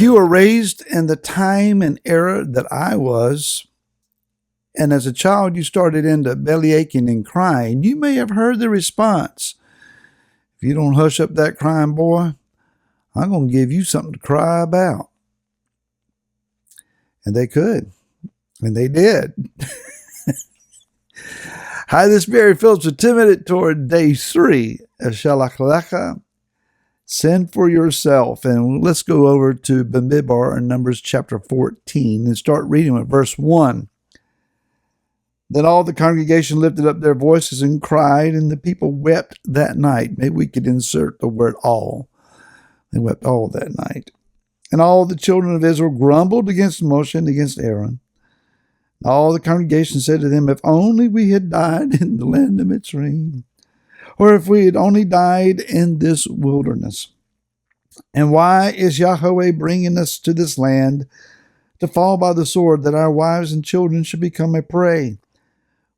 you were raised in the time and era that I was, and as a child you started into belly aching and crying, you may have heard the response, if you don't hush up that crying, boy, I'm going to give you something to cry about. And they could. And they did. Hi, this is Barry Phillips with 10 Minute Torah Day 3 of Shelach Lecha. Send for yourself. And let's go over to Bamidbar in Numbers chapter 14 and start reading with verse 1. Then all the congregation lifted up their voices and cried, and the people wept that night. Maybe we could insert the word all. They wept all that night. And all the children of Israel grumbled against Moshe and against Aaron. All the congregation said to them, if only we had died in the land of Mitzrayim, or if we had only died in this wilderness. And why is Yahweh bringing us to this land to fall by the sword, that our wives and children should become a prey?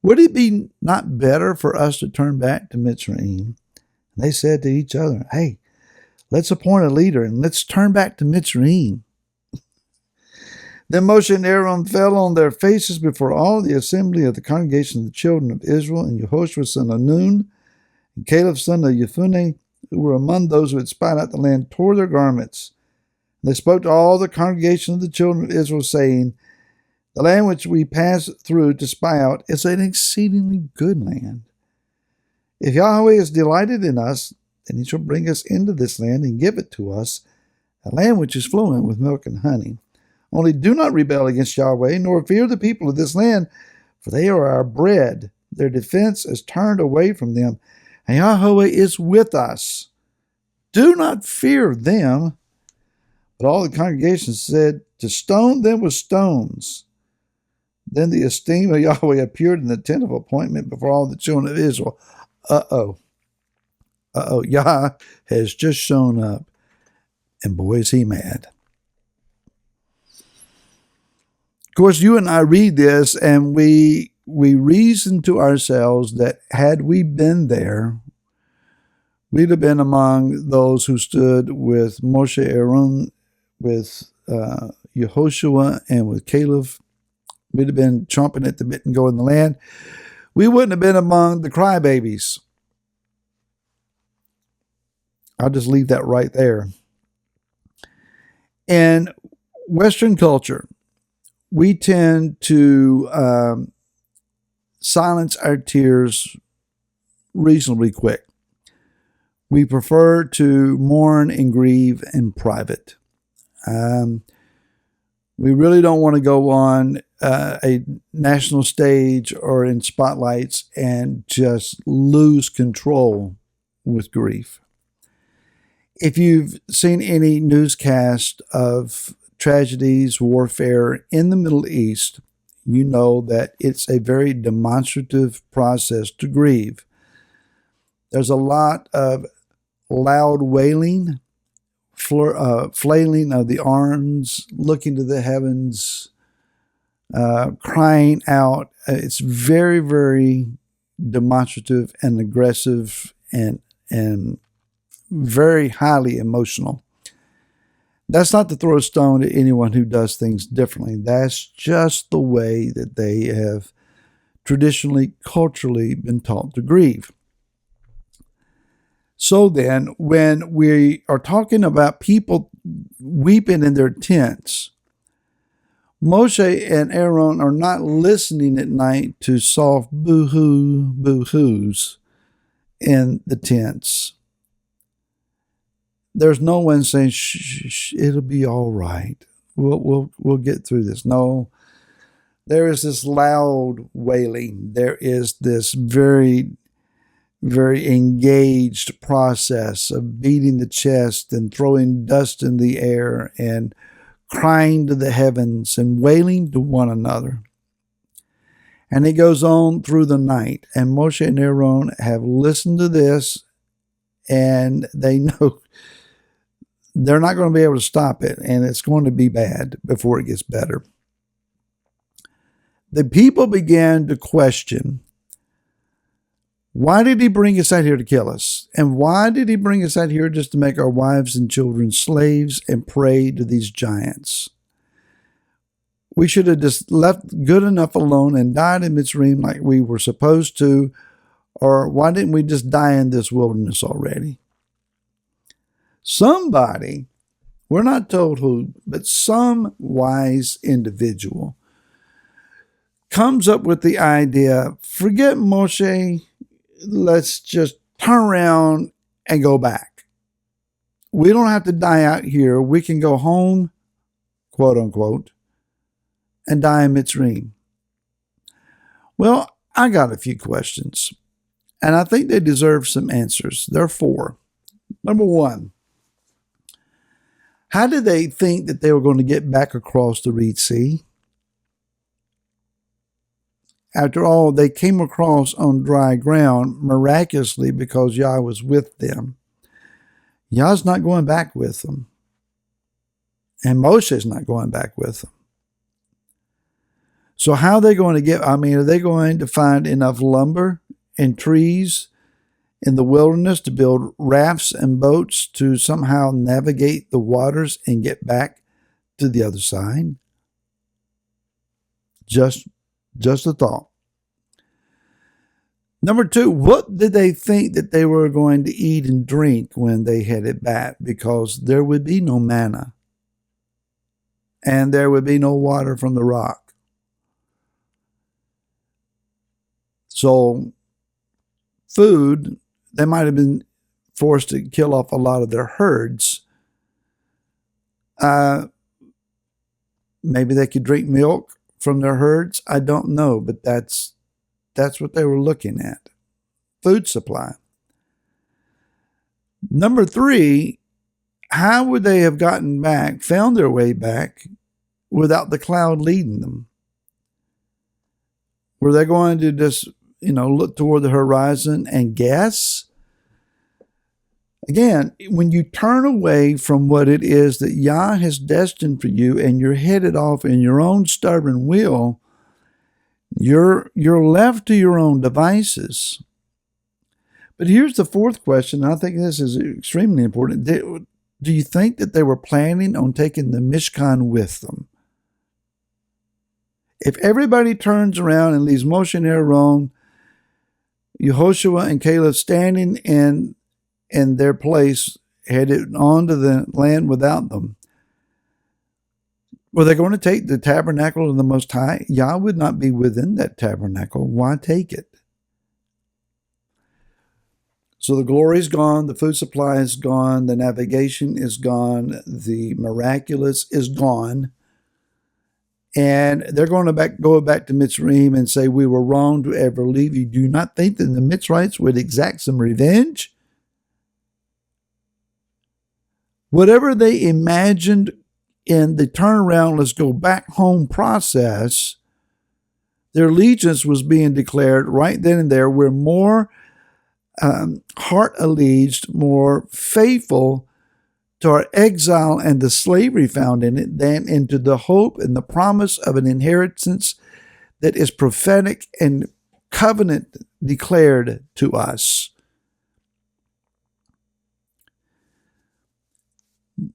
Would it be not better for us to turn back to Mitzrayim? And they said to each other, hey, let's appoint a leader and let's turn back to Mitzrayim. Then Moshe and Aaron fell on their faces before all the assembly of the congregation of the children of Israel, and Yehoshua son of Nun, and Caleb son of Yefuneh, who were among those who had spied out the land, tore their garments. And they spoke to all the congregation of the children of Israel, saying, the land which we pass through to spy out is an exceedingly good land. If Yahweh is delighted in us, then he shall bring us into this land and give it to us, a land which is flowing with milk and honey. Only do not rebel against Yahweh, nor fear the people of this land, for they are our bread. Their defense is turned away from them, and Yahweh is with us. Do not fear them. But all the congregation said, to stone them with stones. Then the esteem of Yahweh appeared in the tent of appointment before all the children of Israel. Yah has just shown up, and boy, is he mad. Of course, you and I read this, and we reason to ourselves that had we been there, we'd have been among those who stood with Moshe, Aaron, with Yehoshua, and with Caleb. We'd have been chomping at the bit and going in the land. We wouldn't have been among the crybabies. I'll just leave that right there. In Western culture, we tend to silence our tears reasonably quick. We prefer to mourn and grieve in private. We really don't want to go on a national stage or in spotlights and just lose control with grief. If you've seen any newscast of tragedies, warfare in the Middle East, you know that it's a very demonstrative process to grieve. There's a lot of loud wailing, flailing of the arms, looking to the heavens, crying out. It's very, very demonstrative and aggressive and very highly emotional. That's not to throw a stone at anyone who does things differently. That's just the way that they have traditionally, culturally been taught to grieve. So then, when we are talking about people weeping in their tents, Moshe and Aaron are not listening at night to soft boo-hoo, boo-hoos in the tents. There's no one saying, shh, it'll be all right. We'll get through this. No, there is this loud wailing. There is this very, very engaged process of beating the chest and throwing dust in the air and crying to the heavens and wailing to one another. And it goes on through the night. And Moshe and Aaron have listened to this, and they know they're not going to be able to stop it, and it's going to be bad before it gets better. The people began to question Why did he bring us out here to kill us? And why did he bring us out here just to make our wives and children slaves and prey to these giants? We should have just left good enough alone and died in Mitzrayim like we were supposed to. Or why didn't we just die in this wilderness already? Somebody, we're not told who, but some wise individual comes up with the idea, forget Moshe, let's just turn around and go back. We don't have to die out here. We can go home, quote unquote, and die in Mitzrayim. Well, I got a few questions, and I think they deserve some answers. There are four. Number one, how did they think that they were going to get back across the Red Sea? After all, they came across on dry ground miraculously because Yah was with them. Yah's not going back with them. And Moshe's not going back with them. So how are they going to are they going to find enough lumber and trees in the wilderness to build rafts and boats to somehow navigate the waters and get back to the other side? Just a thought. Number two, what did they think that they were going to eat and drink when they headed back? Because there would be no manna. And there would be no water from the rock. So, food, they might have been forced to kill off a lot of their herds. Maybe they could drink milk from their herds. I don't know, but that's what they were looking at. Food supply. Number three, how would they have found their way back without the cloud leading them? Were they going to just, look toward the horizon and guess? Again, when you turn away from what it is that Yah has destined for you and you're headed off in your own stubborn will, you're left to your own devices. But here's the fourth question, and I think this is extremely important. Do you think that they were planning on taking the Mishkan with them? If everybody turns around and leaves Moshe and Aaron, Yehoshua and Caleb standing in their place, headed on to the land without them, were they going to take the tabernacle of the Most High? Yah would not be within that tabernacle. Why take it? So the glory is gone, the food supply is gone, the navigation is gone, the miraculous is gone. And they're going to go back to Mitzrayim and say, we were wrong to ever leave you. Do you not think that the Mitzrites would exact some revenge? Whatever they imagined in the turnaround, let's go back home process, their allegiance was being declared right then and there. We're more heart-alleged, more faithful to our exile and the slavery found in it than into the hope and the promise of an inheritance that is prophetic and covenant declared to us.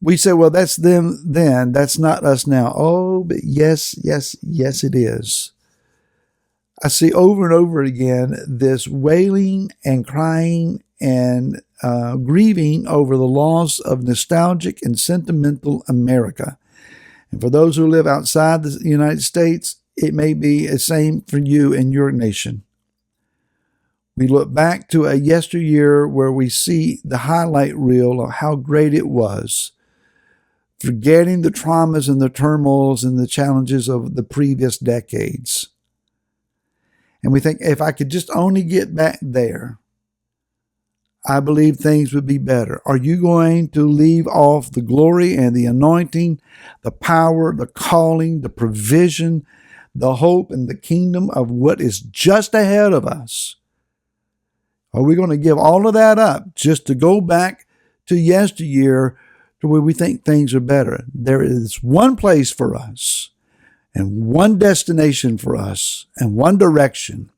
We say, well, that's them then, that's not us now. Oh, but yes, it is. I see over and over again this wailing and crying and grieving over the loss of nostalgic and sentimental America. And for those who live outside the United States, it may be the same for you and your nation. We look back to a yesteryear where we see the highlight reel of how great it was, forgetting the traumas and the turmoils and the challenges of the previous decades. And we think, if I could just only get back there, I believe things would be better. Are you going to leave off the glory and the anointing, the power, the calling, the provision, the hope, and the kingdom of what is just ahead of us? Are we going to give all of that up just to go back to yesteryear to where we think things are better? There is one place for us and one destination for us and one direction,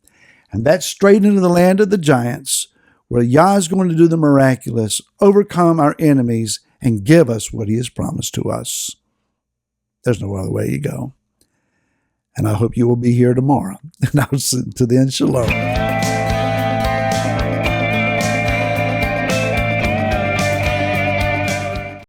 And that's straight into the land of the giants, where Yah is going to do the miraculous, overcome our enemies, and give us what he has promised to us. There's no other way you go. And I hope you will be here tomorrow. And I'll see you then. Shalom.